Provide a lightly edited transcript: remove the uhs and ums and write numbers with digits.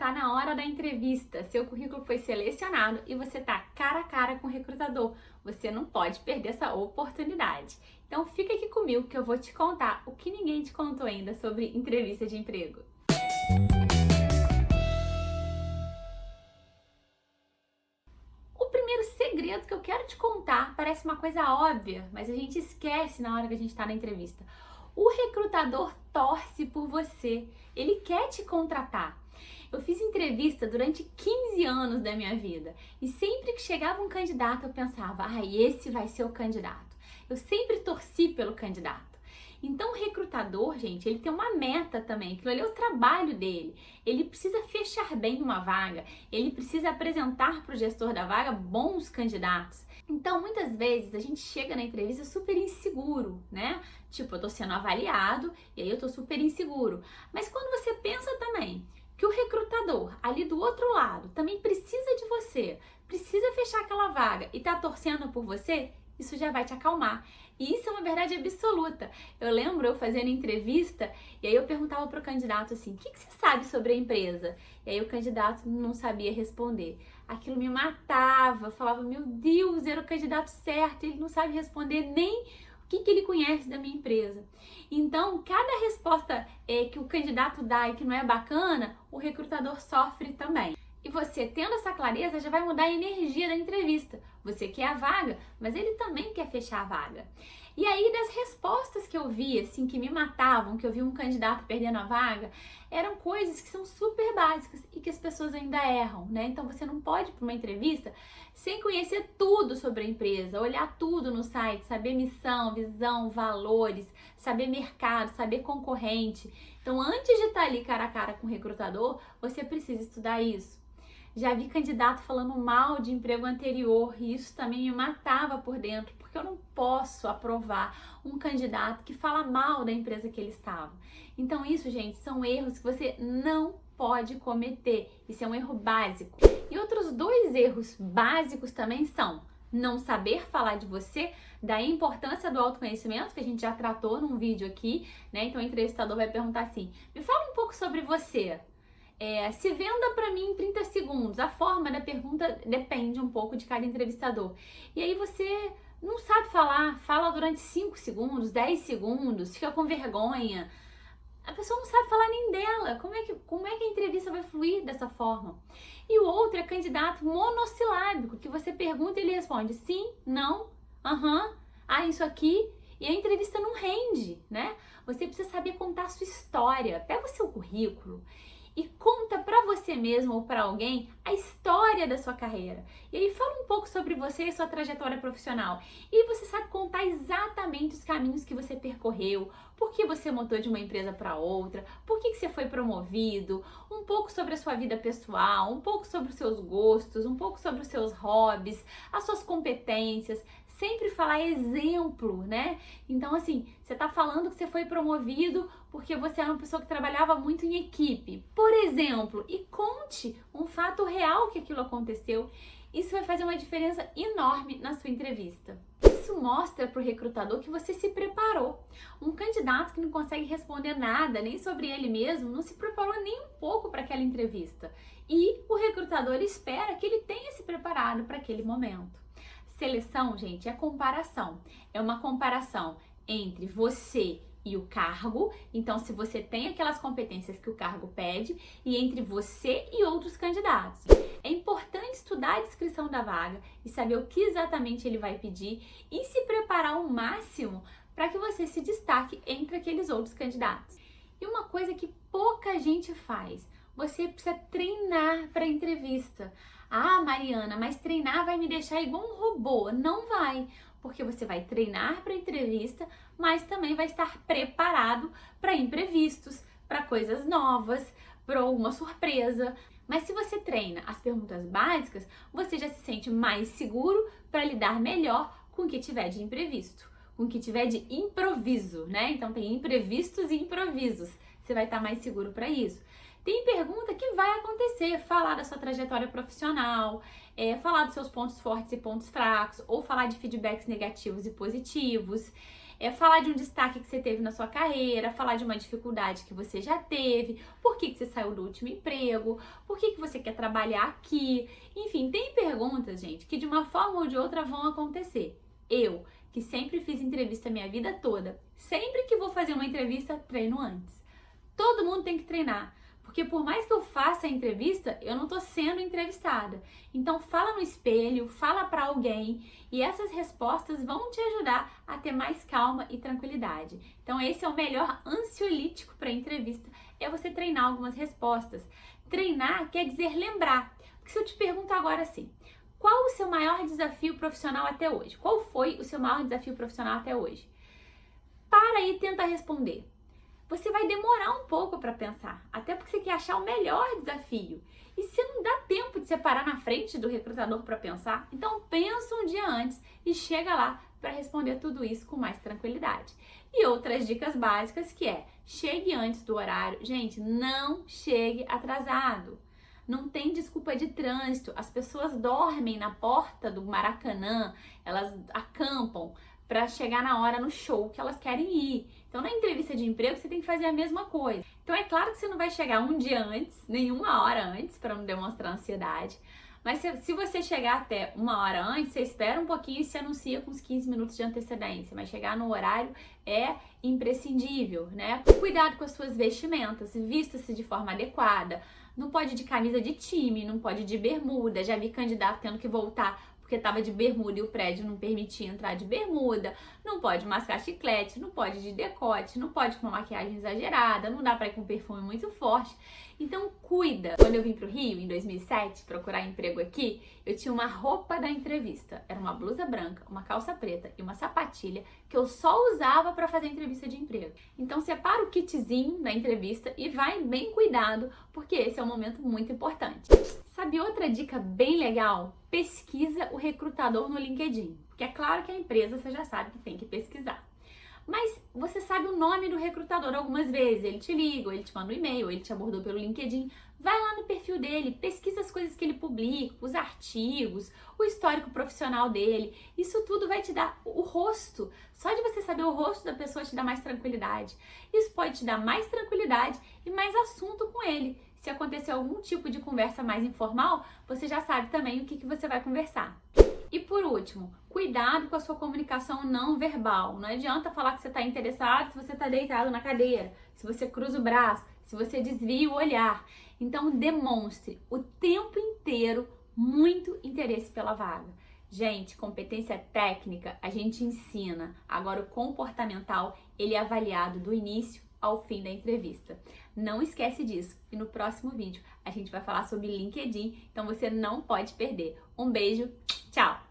tá na hora da entrevista, seu currículo foi selecionado e você tá cara a cara com o recrutador. Você não pode perder essa oportunidade. Então fica aqui comigo que eu vou te contar o que ninguém te contou ainda sobre entrevista de emprego. O primeiro segredo que eu quero te contar parece uma coisa óbvia, mas a gente esquece na hora que a gente tá na entrevista. O recrutador torce por você, ele quer te contratar. Eu fiz entrevista durante 15 anos da minha vida e sempre que chegava um candidato eu pensava, esse vai ser o candidato. Eu sempre torci pelo candidato. Então o recrutador, gente, ele tem uma meta também, aquilo ali é o trabalho dele. Ele precisa fechar bem uma vaga, ele precisa apresentar para o gestor da vaga bons candidatos. Então, muitas vezes a gente chega na entrevista super inseguro, né? Tipo, eu tô sendo avaliado e aí eu tô super inseguro. Mas quando você pensa também que o recrutador ali do outro lado também precisa de você, precisa fechar aquela vaga e tá torcendo por você, isso já vai te acalmar. E isso é uma verdade absoluta. Eu lembro eu fazendo entrevista e aí eu perguntava pro candidato assim, o que você sabe sobre a empresa? E aí o candidato não sabia responder. Aquilo me matava, eu falava, meu Deus, era o candidato certo, ele não sabe responder nem o que ele conhece da minha empresa. Então, cada resposta que o candidato dá e que não é bacana, o recrutador sofre também. E você tendo essa clareza já vai mudar a energia da entrevista. Você quer a vaga, mas ele também quer fechar a vaga. E aí das respostas que eu vi, assim, que me matavam, que eu vi um candidato perdendo a vaga, eram coisas que são super básicas e que as pessoas ainda erram, né? Então você não pode ir para uma entrevista sem conhecer tudo sobre a empresa, olhar tudo no site, saber missão, visão, valores, saber mercado, saber concorrente. Então antes de estar ali cara a cara com o recrutador, você precisa estudar isso. Já vi candidato falando mal de emprego anterior e isso também me matava por dentro, porque eu não posso aprovar um candidato que fala mal da empresa que ele estava. Então isso, gente, são erros que você não pode cometer. Isso é um erro básico. E outros dois erros básicos também são não saber falar de você, da importância do autoconhecimento, que a gente já tratou num vídeo aqui, né? Então o entrevistador vai perguntar assim, me fala um pouco sobre você. Se venda para mim em 30 segundos. A forma da pergunta depende um pouco de cada entrevistador. E aí você não sabe falar, fala durante 5 segundos, 10 segundos, fica com vergonha. A pessoa não sabe falar nem dela. Como é que a entrevista vai fluir dessa forma? E o outro é candidato monossilábico, que você pergunta e ele responde sim, não, aham, isso aqui. E a entrevista não rende, né? Você precisa saber contar a sua história. Pega o seu currículo e conta para você mesmo ou para alguém a história da sua carreira. E aí fala um pouco sobre você e sua trajetória profissional. E você sabe contar exatamente os caminhos que você percorreu, por que você mudou de uma empresa para outra, por que você foi promovido, um pouco sobre a sua vida pessoal, um pouco sobre os seus gostos, um pouco sobre os seus hobbies, as suas competências. Sempre falar exemplo, né? Então, assim, você tá falando que você foi promovido porque você era uma pessoa que trabalhava muito em equipe, por exemplo, e conte um fato real que aquilo aconteceu. Isso vai fazer uma diferença enorme na sua entrevista. Isso mostra para o recrutador que você se preparou. Um candidato que não consegue responder nada, nem sobre ele mesmo, não se preparou nem um pouco para aquela entrevista. E o recrutador espera que ele tenha se preparado para aquele momento. Seleção, gente, é comparação. É uma comparação entre você e o cargo, então se você tem aquelas competências que o cargo pede, e entre você e outros candidatos. É importante estudar a descrição da vaga e saber o que exatamente ele vai pedir e se preparar ao máximo para que você se destaque entre aqueles outros candidatos. E uma coisa que pouca gente faz, você precisa treinar para a entrevista. Mariana, mas treinar vai me deixar igual um robô. Não vai, porque você vai treinar para a entrevista, mas também vai estar preparado para imprevistos, para coisas novas, para alguma surpresa. Mas se você treina as perguntas básicas, você já se sente mais seguro para lidar melhor com o que tiver de imprevisto, com o que tiver de improviso, né? Então tem imprevistos e improvisos. Você vai estar mais seguro para isso. Tem pergunta que vai acontecer, falar da sua trajetória profissional, falar dos seus pontos fortes e pontos fracos, ou falar de feedbacks negativos e positivos, falar de um destaque que você teve na sua carreira, falar de uma dificuldade que você já teve, por que você saiu do último emprego, por que você quer trabalhar aqui? Enfim, tem perguntas, gente, que de uma forma ou de outra vão acontecer. Eu, que sempre fiz entrevista a minha vida toda, sempre que vou fazer uma entrevista, treino antes. Todo mundo tem que treinar. Porque por mais que eu faça a entrevista, eu não tô sendo entrevistada. Então fala no espelho, fala para alguém e essas respostas vão te ajudar a ter mais calma e tranquilidade. Então esse é o melhor ansiolítico para entrevista, é você treinar algumas respostas. Treinar quer dizer lembrar. Porque se eu te pergunto agora assim, qual o seu maior desafio profissional até hoje? Qual foi o seu maior desafio profissional até hoje? Para aí e tenta responder. Você vai demorar um pouco para pensar, até porque você quer achar o melhor desafio. E se não dá tempo de você parar na frente do recrutador para pensar, então pensa um dia antes e chega lá para responder tudo isso com mais tranquilidade. E outras dicas básicas que é, chegue antes do horário. Gente, não chegue atrasado. Não tem desculpa de trânsito. As pessoas dormem na porta do Maracanã, elas acampam para chegar na hora no show que elas querem ir. Então, na entrevista de emprego, você tem que fazer a mesma coisa. Então, é claro que você não vai chegar um dia antes, nem uma hora antes, para não demonstrar ansiedade. Mas se você chegar até uma hora antes, você espera um pouquinho e se anuncia com uns 15 minutos de antecedência. Mas chegar no horário é imprescindível, né? Cuidado com as suas vestimentas, vista-se de forma adequada. Não pode ir de camisa de time, não pode ir de bermuda. Já vi candidato tendo que voltar porque estava de bermuda e o prédio não permitia entrar de bermuda, não pode mascar chiclete, não pode ir de decote, não pode com uma maquiagem exagerada, não dá para ir com perfume muito forte. Então cuida. Quando eu vim pro Rio, em 2007, procurar emprego aqui, eu tinha uma roupa da entrevista. Era uma blusa branca, uma calça preta e uma sapatilha que eu só usava para fazer entrevista de emprego. Então separa o kitzinho da entrevista e vai bem cuidado, porque esse é um momento muito importante. Sabe outra dica bem legal? Pesquisa o recrutador no LinkedIn. Porque é claro que a empresa você já sabe que tem que pesquisar. Mas você sabe o nome do recrutador algumas vezes. Ele te liga, ou ele te manda um e-mail, ou ele te abordou pelo LinkedIn. Vai lá no perfil dele, pesquisa as coisas que ele publica, os artigos, o histórico profissional dele. Isso tudo vai te dar o rosto. Só de você saber o rosto da pessoa te dá mais tranquilidade. Isso pode te dar mais tranquilidade e mais assunto com ele. Se acontecer algum tipo de conversa mais informal, você já sabe também o que você vai conversar. E por último, cuidado com a sua comunicação não verbal. Não adianta falar que você está interessado se você está deitado na cadeira, se você cruza o braço, se você desvia o olhar. Então demonstre o tempo inteiro muito interesse pela vaga. Gente, competência técnica a gente ensina. Agora o comportamental, ele é avaliado do início ao fim da entrevista. Não esquece disso. E no próximo vídeo a gente vai falar sobre LinkedIn, então você não pode perder. Um beijo, tchau!